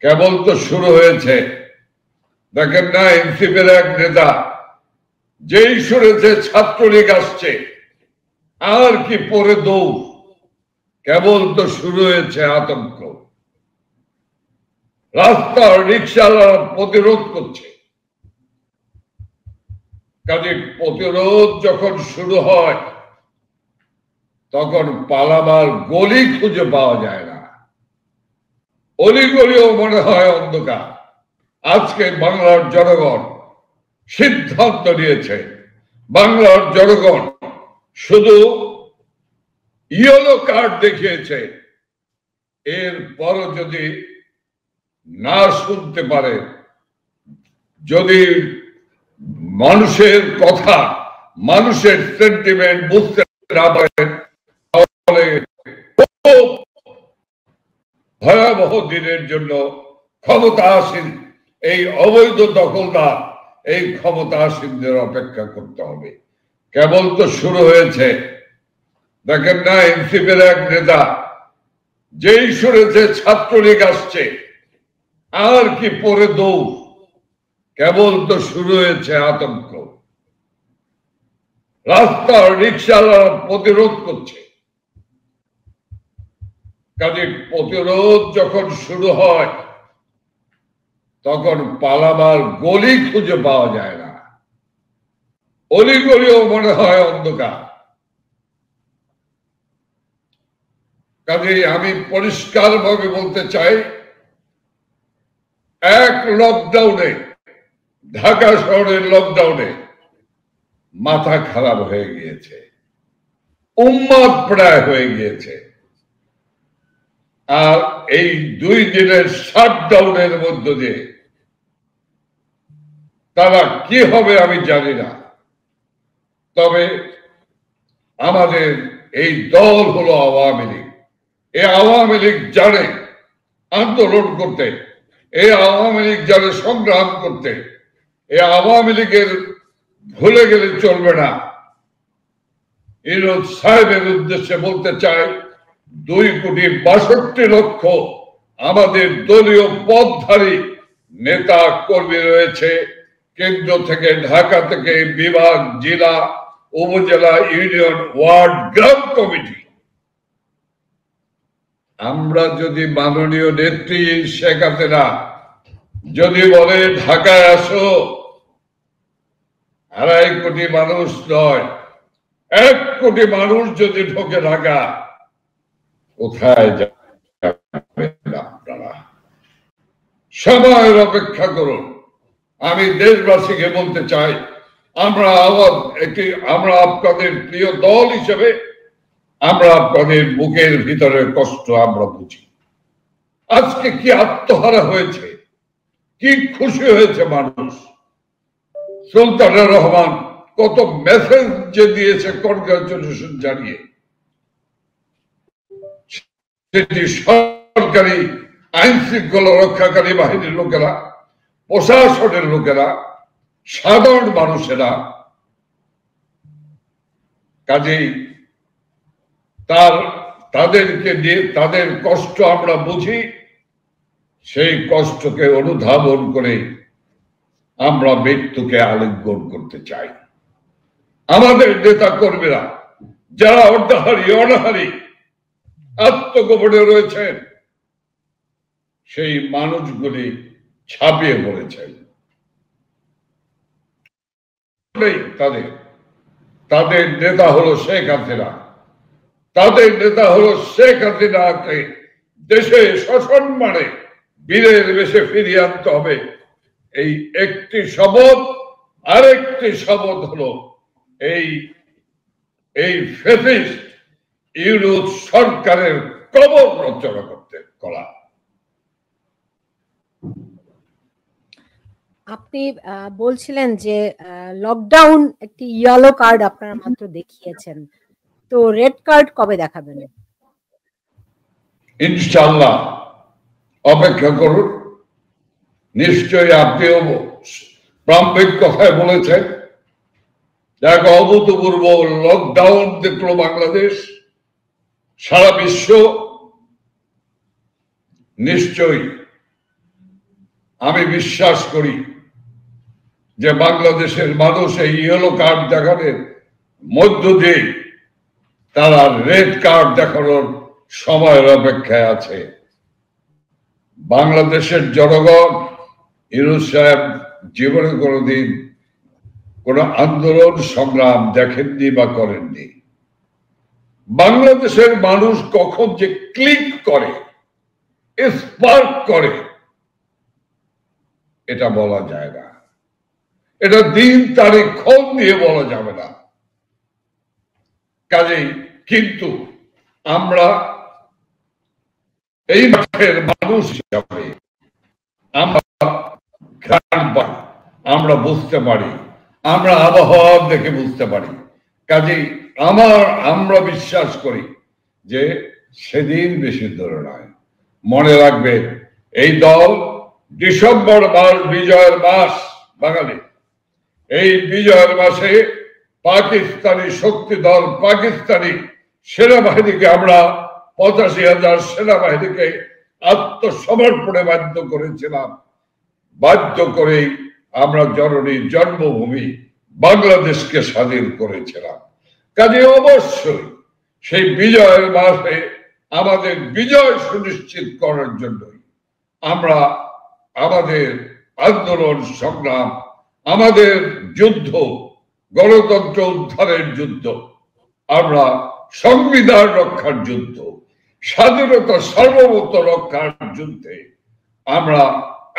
কেবল তো শুরু হয়েছে। দেখেন না, এনসিপির এক নেতা যেই শুনেছে ছাত্রলীগ আসছে আর কি পরে দৌড়। কেবল তো শুরু হয়েছে আতঙ্ক। রাস্তার রিক্সাওয়ালারা প্রতিরোধ করছে। কাজে প্রতিরোধ যখন শুরু হয় তখন পালাবার গলি খুঁজে পাওয়া যায় না, অলিগলিও মনে হয় অন্ধকার। আজকে বাংলার জনগণ সিদ্ধান্ত নিয়েছে, বাংলার জনগণ শুধু ইয়েলো কার্ড দেখিয়েছে, এরপরও যদি না শুনতে পারে, যদি মানুষের কথা, মানুষের সেন্টিমেন্ট বুঝতে না পারেন, তাহলে ভয়াবহ দিনের জন্য ক্ষমতাসীন এই অবৈধ দখলদার, এই ক্ষমতাসীনদের অপেক্ষা করতে হবে। কেবল তো শুরু হয়েছে। দেখেন না, এনসিপির এক নেতা যেই শুনেছে ছাত্রলীগ আসছে আর কি পরে দৌড়। কেবল তো শুরু হয়েছে আতঙ্ক। রাস্তার রিক্সাওয়ালারা প্রতিরোধ করছে। কাজে প্রতিরোধ যখন শুরু হয় তখন পালাবার গলি খুঁজে পাওয়া যায় না, অলিগলিও মনে হয় অন্ধকার। কাজেই আমি পরিষ্কার ভাবে বলতে চাই, এক লকডাউনে, ঢাকা শহরের লকডাউনে মাথা খারাপ হয়ে গিয়েছে, উন্মাদ প্রায় হয়ে গিয়েছে। আর এই 2 দিনের শাটডাউনের মধ্য দিয়ে তারা কি হবে আমি জানি না। তবে আমাদের এই দল হলো আওয়ামী লীগ। এই আওয়ামী লীগ জানে আন্দোলন করতে, এই আওয়ামী লীগ জানে সংগ্রাম করতে। এই আওয়ামী লীগের ভুলে গেলে চলবে না। ইউনূস সাহেবের উদ্দেশ্যে বলতে চাই, 2,62,00,000 আমাদের দলীয় পদধারী নেতা কর্মী রয়েছে, কেন্দ্র থেকে, ঢাকা থেকে, বিভাগ, জেলা, উপজেলা, ইউনিয়ন, ওয়ার্ড, গ্রাম কমিটি। আমরা যদি মাননীয় নেত্রী শেখ হাসিনা যদি বলে ঢাকায় আসো, 2.5 কোটি মানুষ নয়, 1 কোটি মানুষ যদি ঢোকে ঢাকা, কোথায় যাবেন আপনারা? সময়ের অপেক্ষা করুন। আমি দেশবাসীকে বলতে চাই, আমরা আপনাদের প্রিয় দল হিসেবে আমরা আপনাদের বুকের ভিতরের কষ্ট আমরা বুঝি। আজকে কি আত্মহারা হয়েছে, কি খুশি হয়েছে মানুষ। সুলতানুর রহমান কত মেসেজ যে দিয়েছে কনগ্রাচুলেশন জানিয়ে। সেটি সরকারি আইন শৃঙ্খলা রক্ষাকারী বাহিনীর লোকেরা, প্রশাসনের লোকেরা, সাধারণ মানুষেরা। কাজেই তাদেরকে দিয়ে তাদের কষ্ট আমরা বুঝি, সেই কষ্টকে অনুধাবন করে আমরা মৃত্যুকে আলিঙ্গন করতে চাই। আমাদের নেতা কর্মীরা যারা অনাহারী আত্মগোপনে রয়েছেন, সেই মানুষগুলি ছাপিয়ে পড়েছেন। তাদের নেতা হলো শেখ হাসিনা। তাদের নেতা হলো শেখ হাসিনাকে দেশে সসম্মানে বীরের বেশে ফিরিয়ে আনতে হবে। এই একটি শপথ। আরেকটি শপথ হলো এই ফ্যাসিস্ট ইউনূস সরকারের কবর রচনা করা। আপনি বলছিলেন যে লকডাউন একটি ইয়েলো কার্ড আপনারা মাত্র দেখিয়েছেন, তো রেড কার্ড কবে দেখাবেন? ইনশাআল্লাহ অপেক্ষা করুন। নিশ্চয়ই আপনিও প্রারম্ভিক কথায় বলেছেন, এক অভূতপূর্ব লকডাউন দেখলো বাংলাদেশ, সারা বিশ্ব। নিশ্চয়ই আমি বিশ্বাস করি যে বাংলাদেশের মানুষ এই ইয়েলো কার্ড দেখানোর মধ্য দিয়ে তারা রেড কার্ড দেখানোর সময়ের অপেক্ষায় আছে। বাংলাদেশের জনগণ ইউনূস সাহেব জীবনে কোনোদিন কোন আন্দোলন সংগ্রাম দেখেননি বা করেননি। বাংলাদেশের মানুষ কখন যে ক্লিক করে, স্পার্ক করে, এটা বলা যায় না, এটা দিন তারিখ ক্ষণ দিয়ে বলা যাবে না। কাজেই কিন্তু আমরা এই মাঠের মানুষ হিসাবে আমরা ঘ্রাণ পাই, আমরা বুঝতে পারি, আমরা আবহাওয়া দেখে বুঝতে পারি। কাজেই আমরা বিশ্বাস করি যে সেদিন বেশি দূরে নয়। মনে রাখবে, এই দল ডিসেম্বর মাস বিজয়ের মাস বাঙালি, এই বিজয়ের মাসে পাকিস্তানি শক্তি দল পাকিস্তানি সেনাবাহিনীকে আমরা 85,000 সেনাবাহিনীকে আত্মসমর্পণে বাধ্য করেছিলাম। বাধ্য করেই আমরা জননী জন্মভূমি বাংলাদেশকে স্বাধীন করেছিলাম। কাজে অবশ্যই সেই বিজয়ের মাসে আমাদের বিজয় সুনিশ্চিত করার জন্যই আমরা আমাদের আন্দোলন সংগ্রাম, আমাদের যুদ্ধ, গণতন্ত্র উদ্ধারের যুদ্ধ, আমরা সংবিধান রক্ষার যুদ্ধ, স্বাধীনতা সার্বভৌমত্ব রক্ষার যুদ্ধে আমরা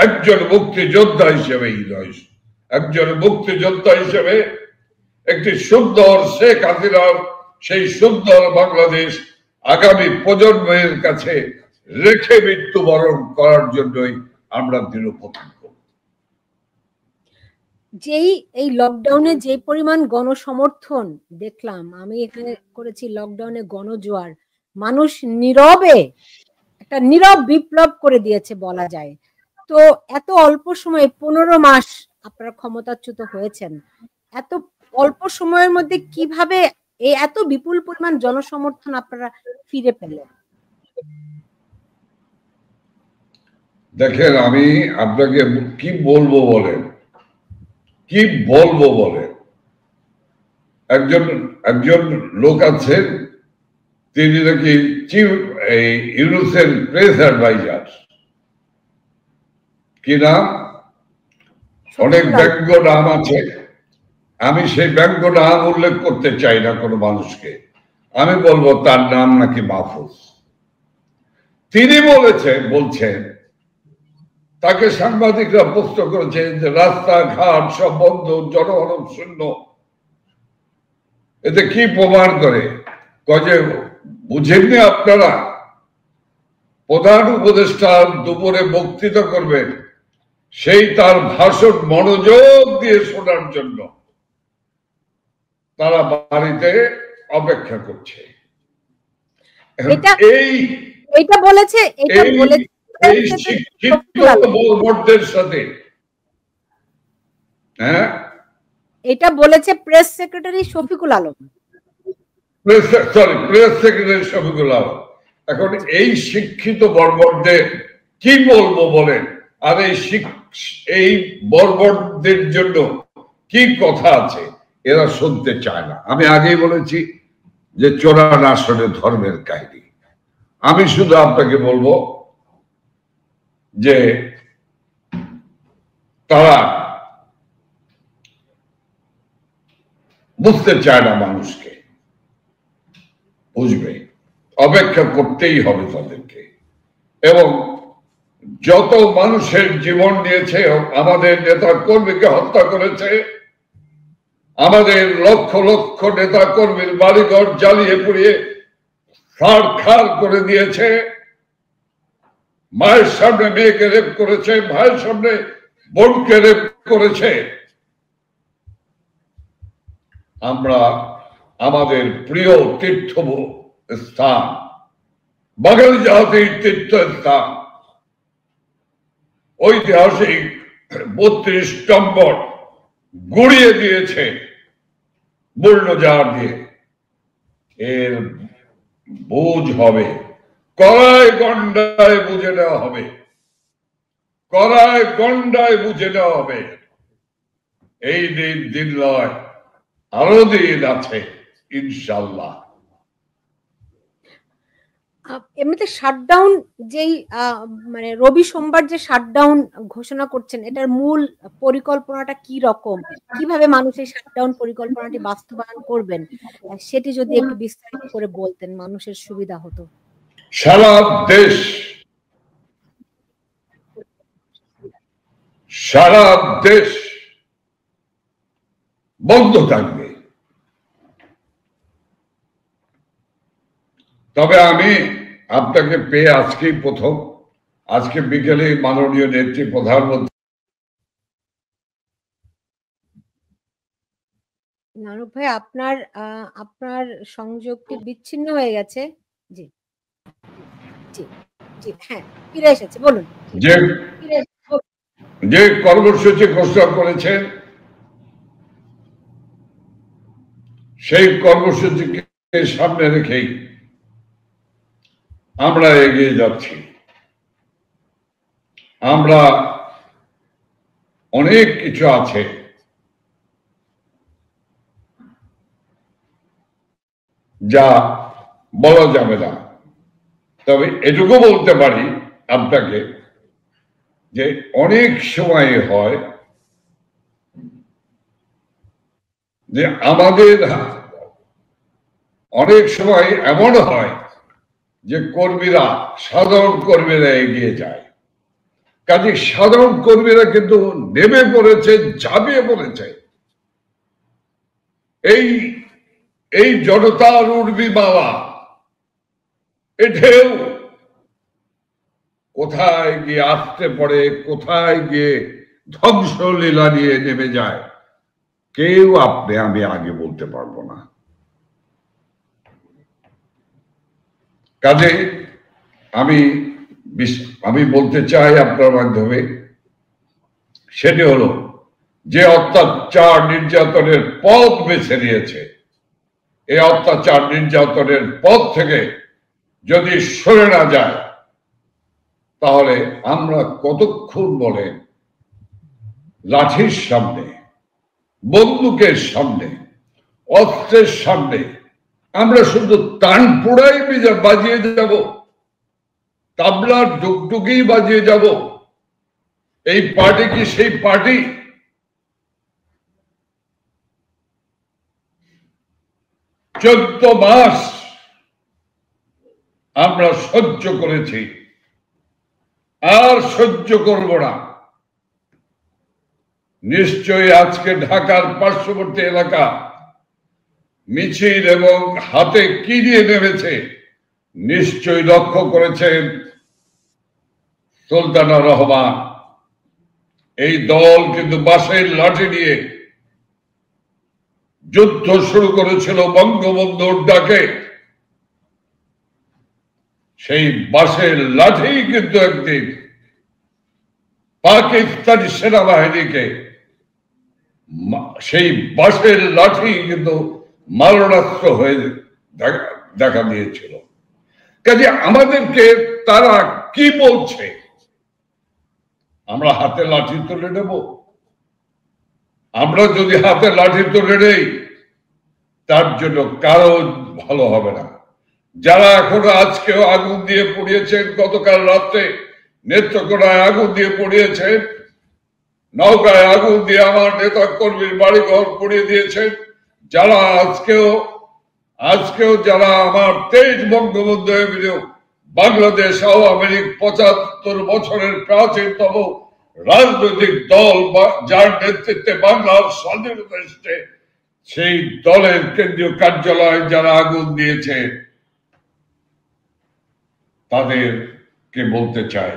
একজন মুক্তিযোদ্ধা হিসেবেই রয়েছে। একজন মুক্তিযোদ্ধা হিসেবে একটি সুন্দর শেখ হাসিনার সেই সুন্দর বাংলাদেশ আগামী প্রজন্মের কাছে রেখে মৃত্যুবরণ করার জন্যই আমরা দৃঢ়প্রতিজ্ঞ। যেই এই লকডাউনে যে পরিমাণ গণসমর্থন দেখলাম, আমি এখানে করেছি লকডাউনে গণজোয়ার, মানুষ নীরবে একটা নীরব বিপ্লব করে দিয়েছে বলা যায়। তো এত অল্প সময়ে 15 মাস আপনারা ক্ষমতাচ্যুত হয়েছেন, এত অল্প সময়ের মধ্যে কিভাবে এই এত বিপুল পরিমাণ জনসমর্থন আপনারা ফিরে পেলেন? দেখেন, আমি আপনাকে কি বলবো বলেন, কি বলবো বলেন। একজন লোক আছেন, তিনি নাকি চিফ ইউনূসের প্রেস অ্যাডভাইজার, কি নাম, অনেক ব্যঙ্গ নাম আছে, আমি সেই ব্যঙ্গ নাম উল্লেখ করতে চাই না কোনো মানুষকে। আমি বলবো তার নাম নাকি মাহফুজ। তিনি বলছেন, তাকে সাংবাদিকরা প্রশ্ন করেছেন যে রাস্তাঘাট সব বন্ধ, জনমানব শূন্য, এতে কি প্রমাণ করে? কয়ে বুঝেননি আপনারা, প্রধান উপদেষ্টা দুপুরে বক্তৃতা করবেন, সেই তার ভাষণ মনোযোগ দিয়ে শোনার জন্য তারা বাড়িতে অপেক্ষা করছে। এইটা বলেছে এই শিক্ষিত বলবটদের সাথে, হ্যাঁ, এটা বলেছে press secretary Shafiqul Alam, press secretary Shafiqul Alam. এখন এই শিক্ষিত বর্বরদের কি বলবো বলেন? আর এই বর্বরদের জন্য কি কথা আছে এরা শুনতে চায় না। আমি আগেই বলেছি যে চোরান আসলে ধর্মের কাহিনী। আমি শুধু আপনাকে বলবো যে তারা বুঝতে চায় না মানুষকে, বুঝবে, অপেক্ষা করতেই হবে তাদেরকে। এবং যত মানুষের জীবন দিয়েছে, আমাদের নেতা কর্মীকে হত্যা করেছে, আমাদের লক্ষ লক্ষ নেতা কর্মীর বাড়িঘর জ্বালিয়ে পুড়িয়ে ছারখার করে দিয়েছে, মায়ের সামনে মেয়েকে রেপ করেছে, ভাইয়ের সামনে বোনকে রেপ করেছে। আমরা আমাদের প্রিয় তীর্থ স্থান, বাঙালি জাতির তীর্থস্থান, ঐতিহাসিক 32 নম্বর গুড়িয়ে দিয়েছে বুলডোজার দিয়ে। এর বুঝ হবে, কড়াই গন্ডায় বুঝে নেওয়া হবে, করায় গন্ডায় বুঝে নেওয়া হবে। এই দিন নয়, আরো দিন আছে ইনশাল্লাহ। এমনিতে শাটডাউন যেই মানে রবি সোমবার যে শাটডাউন ঘোষণা করছেন, এটার মূল পরিকল্পনাটা কি রকম, কিভাবে মানুষ এই শাটডাউন পরিকল্পনাটি বাস্তবায়ন করবেন, সেটি যদি একটু বিস্তারিত করে বলতেন মানুষের সুবিধা হতো। সারা দেশ বন্ধ থাকবে। তবে আমি আপনাকে পেয়ে আজকেই প্রথম, আজকে বিকেলে মাননীয় নেত্রী প্রধানমন্ত্রী। নানক ভাই, আপনার সংযোগটি বিচ্ছিন্ন হয়ে গেছে। জি জি জি, হ্যাঁ ফিরে এসেছে, বলুন। যে কর্মসূচি ঘোষণা করেছেন, সেই কর্মসূচিকে সামনে রেখেই আমরা এগিয়ে যাচ্ছি। আমরা অনেক কিছু আছে যা বলা যাবে না, তবে এটুকু বলতে পারি আপনাকে যে অনেক সময় হয় যে আমাদের অনেক সময় এমন হয় যে কর্মীরা, সাধারণ কর্মীরা এগিয়ে যায়। কাজে সাধারণ কর্মীরা কিন্তু নেমে পড়েছে, ঝাঁপিয়ে পড়েছে এই জনতার উর্মিমালা। এটাও কোথায় গিয়ে আসতে পড়ে, কোথায় গিয়ে ধ্বংসলীলা নিয়ে নেমে যায়, কেউ আমি আগে বলতে পারবো না। কাজে আমি বলতে চাই আপনার মাধ্যমে, সেটি হলো যে অত্যাচার নির্যাতনের পথ বেছে নিয়েছে, এই অত্যাচার নির্যাতনের পথ থেকে যদি সরে না যায়, তাহলে আমরা কতক্ষণ বলে লাঠির সামনে, বন্দুকের সামনে, অস্ত্রের সামনে আমরা শুধু তানপুরাই বাজিয়ে যাব, তাবলার ডুগডুগি বাজিয়ে যাব? এই পার্টি কি সেই পার্টি? 14 মাস আমরা সহ্য করেছি, আর সহ্য করব না। নিশ্চয়ই আজকে ঢাকার পার্শ্ববর্তী এলাকা মিছিল এবং হাতে কি দিয়ে নেমেছে নিশ্চয়ই লক্ষ্য করেছেন সুলতানা রহমান। এই দল কিন্তু বাঁশের লাঠি নিয়ে যুদ্ধ শুরু করেছিল বঙ্গবন্ধুর ডাকে। সেই বাঁশের লাঠি কিন্তু একদিন পাকিস্তানি সেনাবাহিনীকে, সেই বাঁশের লাঠি কিন্তু মারণাস্ত্র হয়ে দেখা দিয়েছিল। কাজে আমাদেরকে তারা কি বলছে, আমরা হাতে লাঠি তুলে নেব? আমরা যদি হাতে লাঠি তুলে নেই, তার জন্য কারো ভালো হবে না। যারা এখনো আজকেও আগুন দিয়ে পুড়িয়েছেন, গতকাল রাত্রে নেত্রকোনায় আগুন দিয়ে পুড়িয়েছেন, নওগাঁয় আগুন দিয়ে আমার নেতা কর্মীর বাড়িঘর পুড়িয়ে দিয়েছেন, যারা আজকেও যারা আমার 23 বঙ্গবন্ধু এভিনিউ বাংলাদেশ আওয়ামী লীগ 75 বছরের প্রাচীনতম রাজনৈতিক দল, যার নেতৃত্বে বাংলার স্বাধীনতা এসেছে, সেই দলের কেন্দ্রীয় কার্যালয়ে যারা আগুন দিয়েছে, তাদেরকে বলতে চাই,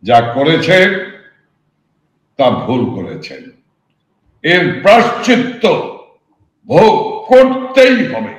যা করেছেন তা ভুল করেছেন। এর প্রায়শ্চিত্ত ভোগ করতেই হবে।